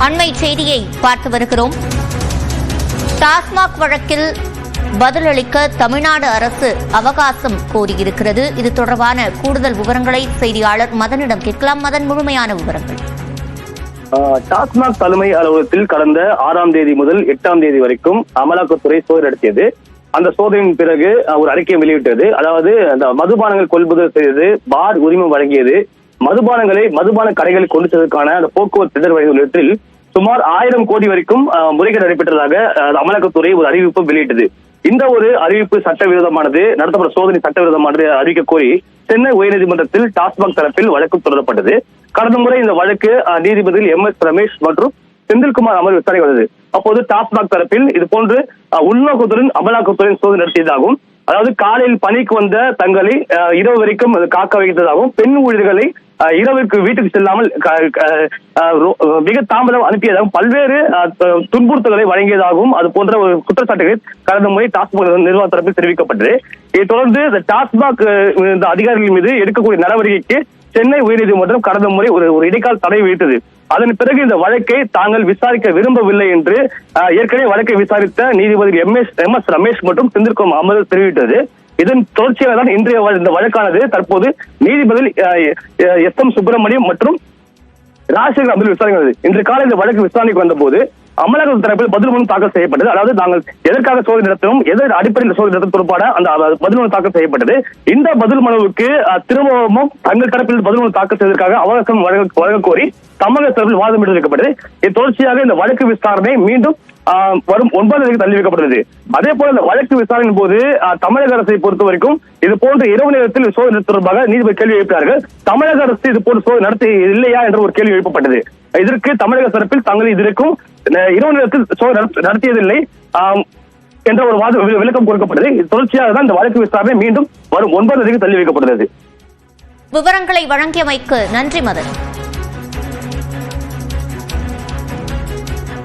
அண்மை செய்தியை பார்த்து வருகிறோம். டாஸ்மாக் வழக்கில் பதிலளிக்க தமிழ்நாடு அரசு அவகாசம் கோரியிருக்கிறது. இது தொடர்பான கூடுதல் விவரங்களை செய்தியாளர் மதனிடம் கேட்கலாம். மதன், முழுமையான விவரங்கள். டாஸ்மாக் தலைமை அலுவலகத்தில் கடந்த 6ஆம் தேதி முதல் 8ஆம் தேதி வரைக்கும் அமலாக்கத்துறை சோதனை நடத்தியது. அந்த சோதனையின் பிறகு ஒரு அறிக்கையை வெளியிட்டது. அதாவது அந்த மதுபானங்கள் கொள்முதல் செய்தது, பார் உரிமம் வழங்கியது, மதுபான கடைகளில் கொண்டு செல்வதற்கான அந்த போக்குவரத்து திட்டர் உள்ளிட்டில் சுமார் 1000 கோடி வரைக்கும் முறைகேடு நடைபெற்றதாக அமலாக்கத்துறை ஒரு அறிவிப்பு வெளியிட்டது. இந்த ஒரு அறிவிப்பு சட்டவிரோதமானது, நடத்தப்பட்ட சோதனை சட்டவிரோதமானது அறிவிக்க கோரி சென்னை உயர்நீதிமன்றத்தில் டாஸ்மாக் தரப்பில் வழக்கு தொடரப்பட்டது. கடந்த முறை இந்த வழக்கு நீதிபதிகள் MS ரமேஷ் மற்றும் செந்தில்குமார் அமர்வு விசாரணை வந்தது. அப்போது டாஸ்மாக் தரப்பில் இது போன்று உள்நோக்கத்துடன் அமலாக்கத்துறை சோதனை நடத்தியதாகவும், அதாவது காலையில் பணிக்கு வந்த தங்களை இரவு வரைக்கும் காக்க வைத்ததாகவும், பெண் ஊழியர்களை இரவுக்கு வீட்டுக்கு செல்லாமல் மிக தாமதம் அனுப்பியதாகவும், பல்வேறு துன்புறுத்தல்களை வழங்கியதாகவும் அது போன்ற ஒரு குற்றச்சாட்டுகள் கடந்த முறை டாஸ்மாக் நிர்வாக தரப்பில் தெரிவிக்கப்பட்டது. இதைத் தொடர்ந்து இந்த டாஸ்மாக் இந்த அதிகாரிகள் மீது எடுக்கக்கூடிய நடவடிக்கைக்கு சென்னை உயர்நீதிமன்றம் கடந்த முறை ஒரு இடைக்கால தடை விதித்தது. அதன் பிறகு இந்த வழக்கை தாங்கள் விசாரிக்க விரும்பவில்லை என்று ஏற்கனவே வழக்கை விசாரித்த நீதிபதி MS ரமேஷ் மற்றும் செந்தில்குமார் அமர்வு தெரிவித்தது. இதன் தொடர்ச்சியாக தான் இன்றைய இந்த வழக்கானது தற்போது நீதிபதி SM சுப்பிரமணியம் மற்றும் ராஜசேகர் அமர்வில் விசாரணை வந்தது. இன்று காலை இந்த வழக்கு விசாரணைக்கு வந்த போது அமலாக்கத்துறை தரப்பில் பதில் மனு தாக்கல் செய்யப்பட்டது. அதாவது நாங்கள் எதற்காக சோதனை நடத்தணும், எதன் அடிப்படையில் சோதனை நடத்த தொடர்பான அந்த பதில் மனு தாக்கல் செய்யப்பட்டது. இந்த பதில் மனுவுக்கு திரும்பவும் தங்கள் தரப்பில் பதில் மனு தாக்கல் செய்வதற்காக அவகாசம் வழங்க கோரி தமிழக தரப்பில் வாதம் எடுக்கப்பட்டது. இது தொடர்ச்சியாக இந்த வழக்கு விசாரணை மீண்டும் வரும் 9ஆம் தேதிக்கு தள்ளி வைக்கப்பட்டது. அதே போல இந்த வழக்கு விசாரணையின் போது தமிழக அரசை பொறுத்த வரைக்கும் இது போன்ற இரவு நேரத்தில் சோதனை தொடர்பாக நீதிபதி கேள்வி எழுப்பினார்கள். தமிழக அரசு இது போன்ற சோதனை நடத்தி இல்லையா என்ற ஒரு கேள்வி எழுப்பப்பட்டது. இதற்கு தமிழக தரப்பில் தாங்கள் இதற்கும் இரவு நேரத்தில் சோதனை நடத்தியதில்லை என்ற ஒரு விளக்கம் கொடுக்கப்பட்டது. தொடர்ச்சியாக தான் இந்த வழக்கு விசாரணை மீண்டும் வரும் 9ஆம் தேதிக்கு தள்ளி வைக்கப்பட்டது. விவரங்களை வழங்கியமைக்கு நன்றி மதன்.